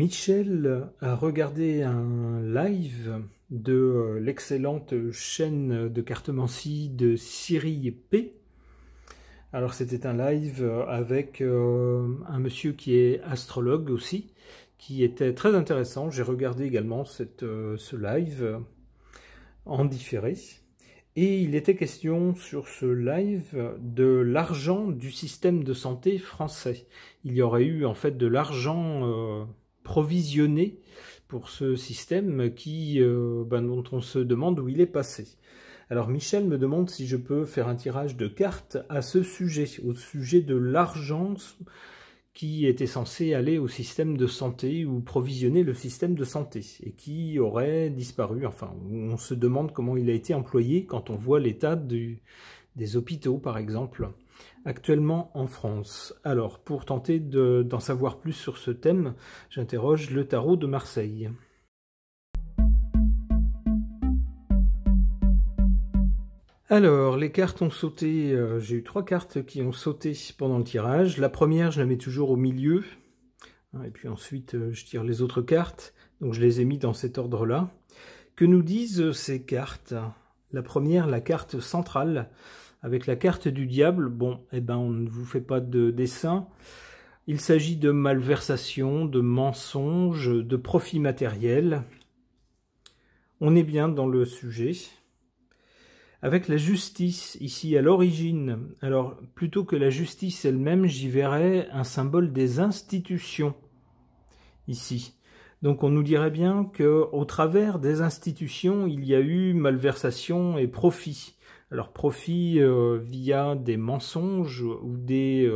Michel a regardé un live de l'excellente chaîne de cartomancie de Cyril P. Alors c'était un live avec un monsieur qui est astrologue aussi, qui était très intéressant. J'ai regardé également ce live en différé. Et il était question sur ce live de l'argent du système de santé français. Il y aurait eu en fait de l'argent provisionné pour ce système dont on se demande où il est passé. Alors Michel me demande si je peux faire un tirage de cartes à ce sujet, au sujet de l'argent qui était censé aller au système de santé ou provisionner le système de santé et qui aurait disparu. Enfin, on se demande comment il a été employé quand on voit l'état des hôpitaux, par exemple, actuellement en France. Alors, pour tenter d'en savoir plus sur ce thème, j'interroge le tarot de Marseille. Alors, les cartes ont sauté, j'ai eu 3 cartes qui ont sauté pendant le tirage. La première, je la mets toujours au milieu, et puis ensuite je tire les autres cartes, donc je les ai mis dans cet ordre-là. Que nous disent ces cartes? La première, la carte centrale, avec la carte du diable. Bon, on ne vous fait pas de dessin. Il s'agit de malversation, de mensonges, de profit matériel. On est bien dans le sujet. Avec la justice, ici à l'origine, alors plutôt que la justice elle-même, j'y verrais un symbole des institutions, ici. Donc on nous dirait bien qu'au travers des institutions, il y a eu malversation et profit. Alors profit via des mensonges ou des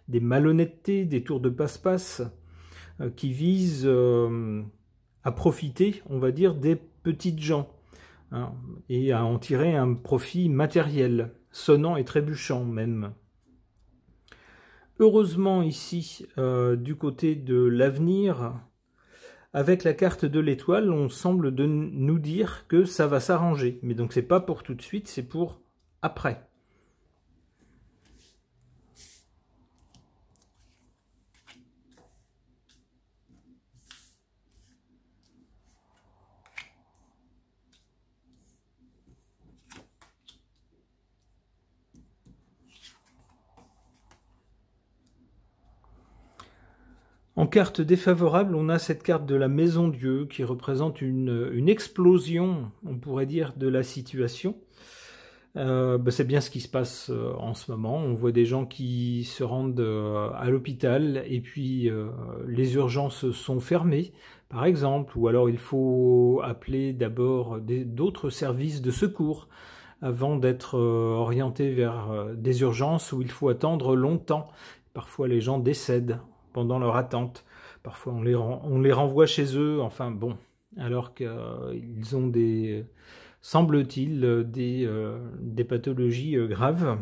malhonnêtetés, des tours de passe-passe qui visent à profiter, on va dire, des petites gens. Et à en tirer un profit matériel, sonnant et trébuchant même. Heureusement ici, du côté de l'avenir, avec la carte de l'étoile, on semble nous dire que ça va s'arranger. Mais donc c'est pas pour tout de suite, c'est pour après. En carte défavorable, on a cette carte de la Maison Dieu qui représente une explosion, on pourrait dire, de la situation. C'est bien ce qui se passe en ce moment. On voit des gens qui se rendent à l'hôpital et puis les urgences sont fermées, par exemple, ou alors il faut appeler d'abord d'autres services de secours avant d'être orienté vers des urgences où il faut attendre longtemps. Parfois les gens décèdent pendant leur attente. Parfois on les renvoie chez eux, enfin bon, alors qu'ils ont semble-t-il, des pathologies graves.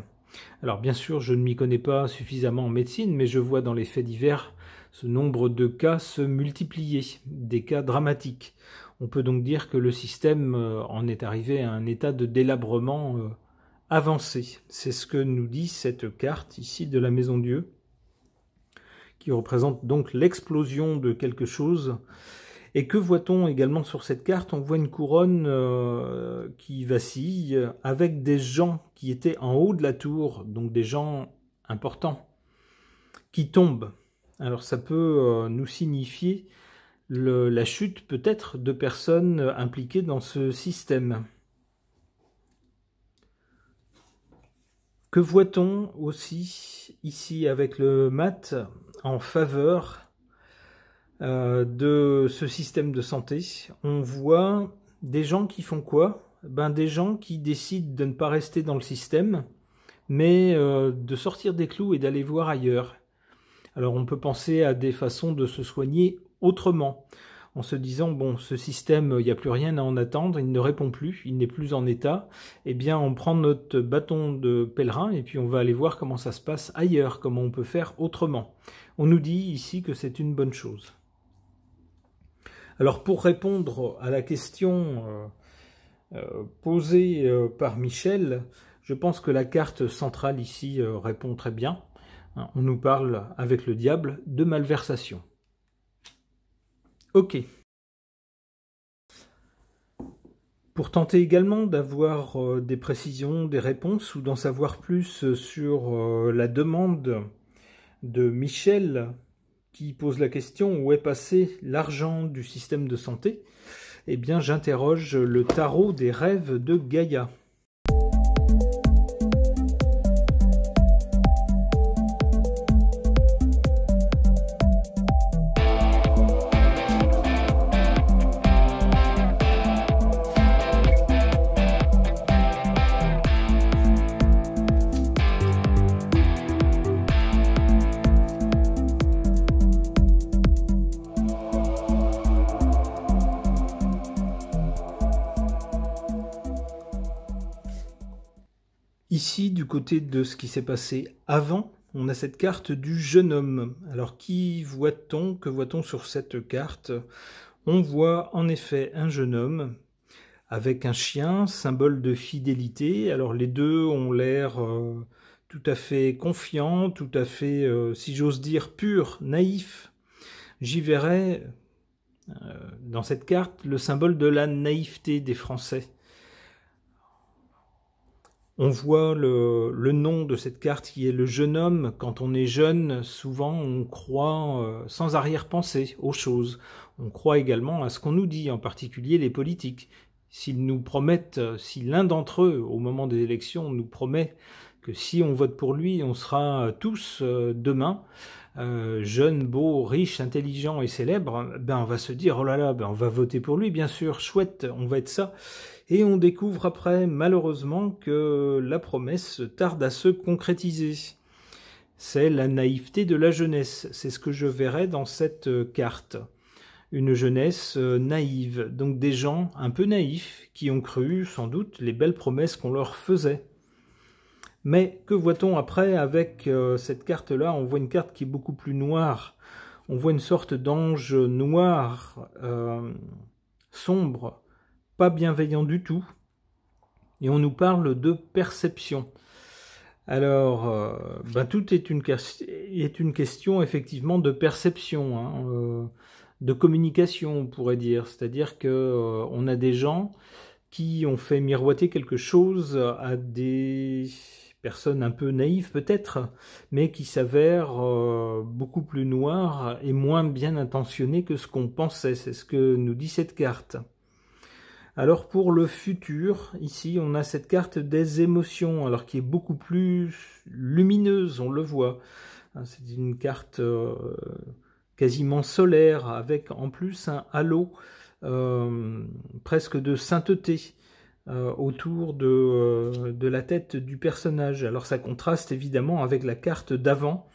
Alors bien sûr, je ne m'y connais pas suffisamment en médecine, mais je vois dans les faits divers ce nombre de cas se multiplier, des cas dramatiques. On peut donc dire que le système en est arrivé à un état de délabrement avancé. C'est ce que nous dit cette carte ici de la Maison Dieu, qui représente donc l'explosion de quelque chose. Et que voit-on également sur cette carte? On voit une couronne qui vacille, avec des gens qui étaient en haut de la tour, donc des gens importants, qui tombent. Alors ça peut nous signifier la chute peut-être de personnes impliquées dans ce système. Que voit-on aussi ici avec le mat en faveur de ce système de santé? On voit des gens qui font quoi? Des gens qui décident de ne pas rester dans le système, mais de sortir des clous et d'aller voir ailleurs. Alors on peut penser à des façons de se soigner autrement, en se disant, bon, ce système, il n'y a plus rien à en attendre, il ne répond plus, il n'est plus en état, eh bien on prend notre bâton de pèlerin et puis on va aller voir comment ça se passe ailleurs, comment on peut faire autrement. On nous dit ici que c'est une bonne chose. Alors pour répondre à la question posée par Michel, je pense que la carte centrale ici répond très bien. On nous parle avec le diable de malversation. Ok. Pour tenter également d'avoir des précisions, des réponses ou d'en savoir plus sur la demande de Michel qui pose la question où est passé l'argent du système de santé, eh bien j'interroge le tarot des rêves de Gaïa. Ici, du côté de ce qui s'est passé avant, on a cette carte du jeune homme. Alors, qui voit-on? Que voit-on sur cette carte? On voit en effet un jeune homme avec un chien, symbole de fidélité. Alors, les deux ont l'air tout à fait confiants, tout à fait, si j'ose dire, purs, naïfs. J'y verrais, dans cette carte, le symbole de la naïveté des Français. On voit le nom de cette carte qui est le jeune homme. Quand on est jeune, souvent on croit sans arrière-pensée aux choses. On croit également à ce qu'on nous dit, en particulier les politiques. S'ils nous promettent, si l'un d'entre eux, au moment des élections, nous promet que si on vote pour lui, on sera tous demain jeunes, beaux, riches, intelligents et célèbres, ben on va se dire, oh là là, ben on va voter pour lui, bien sûr, chouette, on va être ça. Et on découvre après, malheureusement, que la promesse tarde à se concrétiser. C'est la naïveté de la jeunesse, c'est ce que je verrai dans cette carte. Une jeunesse naïve, donc des gens un peu naïfs qui ont cru, sans doute, les belles promesses qu'on leur faisait. Mais que voit-on après avec cette carte-là? On voit une carte qui est beaucoup plus noire. On voit une sorte d'ange noir, sombre, pas bienveillant du tout. Et on nous parle de perception. Alors, tout est une question effectivement de perception, hein, de communication, on pourrait dire. C'est-à-dire que on a des gens qui ont fait miroiter quelque chose à des personnes un peu naïves peut-être, mais qui s'avèrent beaucoup plus noires et moins bien intentionnées que ce qu'on pensait. C'est ce que nous dit cette carte. Alors pour le futur, ici on a cette carte des émotions, alors qui est beaucoup plus lumineuse, on le voit. C'est une carte quasiment solaire, avec en plus un halo presque de sainteté autour de la tête du personnage. Alors ça contraste évidemment avec la carte d'avant.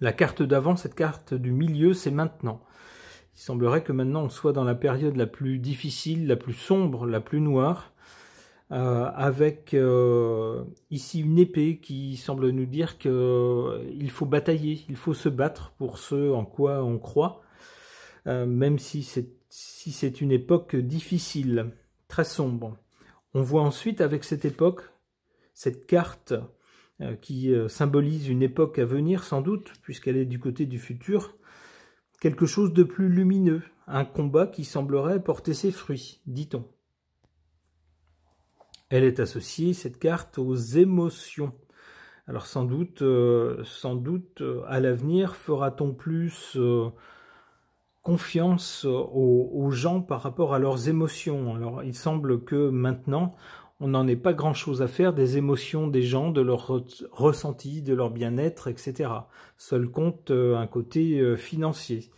La carte d'avant, cette carte du milieu, c'est maintenant. Il semblerait que maintenant on soit dans la période la plus difficile, la plus sombre, la plus noire, avec ici une épée qui semble nous dire qu'il faut batailler, il faut se battre pour ce en quoi on croit, même si c'est une époque difficile, très sombre. On voit ensuite avec cette époque, cette carte qui symbolise une époque à venir sans doute, puisqu'elle est du côté du futur, quelque chose de plus lumineux, un combat qui semblerait porter ses fruits, dit-on. Elle est associée, cette carte, aux émotions. Alors sans doute à l'avenir, fera-t-on plus confiance aux gens par rapport à leurs émotions. Alors il semble que maintenant, on n'en ait pas grand-chose à faire des émotions des gens, de leur ressenti, de leur bien-être, etc. Seul compte un côté financier.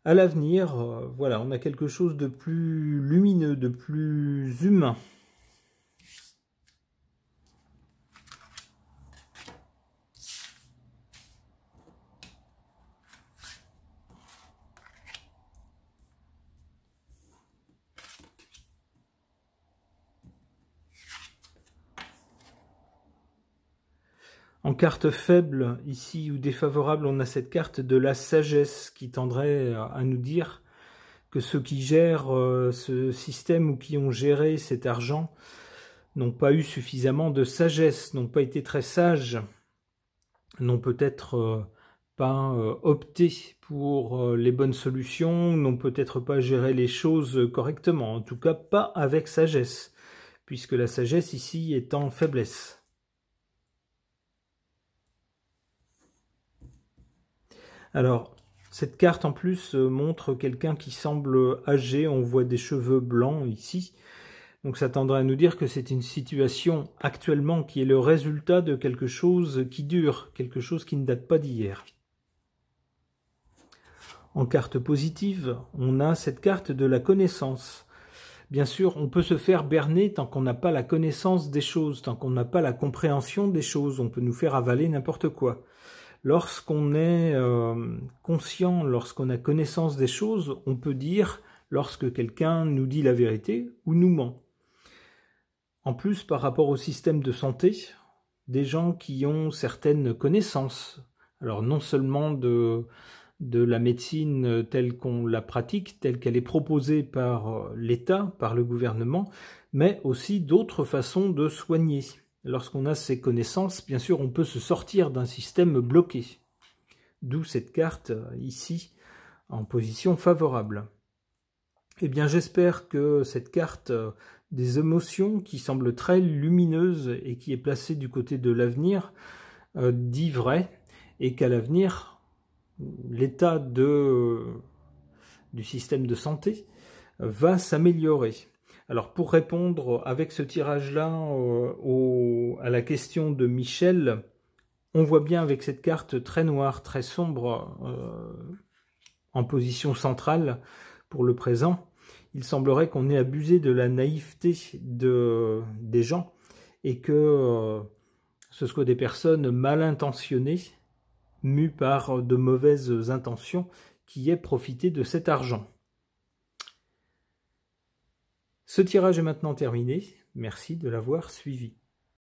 À l'avenir, voilà, on a quelque chose de plus lumineux, de plus humain. En carte faible, ici, ou défavorable, on a cette carte de la sagesse qui tendrait à nous dire que ceux qui gèrent ce système ou qui ont géré cet argent n'ont pas eu suffisamment de sagesse, n'ont pas été très sages, n'ont peut-être pas opté pour les bonnes solutions, n'ont peut-être pas géré les choses correctement, en tout cas pas avec sagesse, puisque la sagesse ici est en faiblesse. Alors, cette carte en plus montre quelqu'un qui semble âgé, on voit des cheveux blancs ici, donc ça tendrait à nous dire que c'est une situation actuellement qui est le résultat de quelque chose qui dure, quelque chose qui ne date pas d'hier. En carte positive, on a cette carte de la connaissance. Bien sûr, on peut se faire berner tant qu'on n'a pas la connaissance des choses, tant qu'on n'a pas la compréhension des choses, on peut nous faire avaler n'importe quoi. Lorsqu'on est conscient, lorsqu'on a connaissance des choses, on peut dire lorsque quelqu'un nous dit la vérité ou nous ment. En plus, par rapport au système de santé, des gens qui ont certaines connaissances, alors non seulement de la médecine telle qu'on la pratique, telle qu'elle est proposée par l'État, par le gouvernement, mais aussi d'autres façons de soigner. Lorsqu'on a ces connaissances, bien sûr, on peut se sortir d'un système bloqué. D'où cette carte ici, en position favorable. Eh bien, j'espère que cette carte des émotions, qui semble très lumineuse et qui est placée du côté de l'avenir, dit vrai, et qu'à l'avenir, l'état du système de santé va s'améliorer. Alors pour répondre avec ce tirage-là à la question de Michel, on voit bien avec cette carte très noire, très sombre, en position centrale pour le présent, il semblerait qu'on ait abusé de la naïveté des gens et que ce soit des personnes mal intentionnées, mues par de mauvaises intentions, qui aient profité de cet argent. Ce tirage est maintenant terminé. Merci de l'avoir suivi.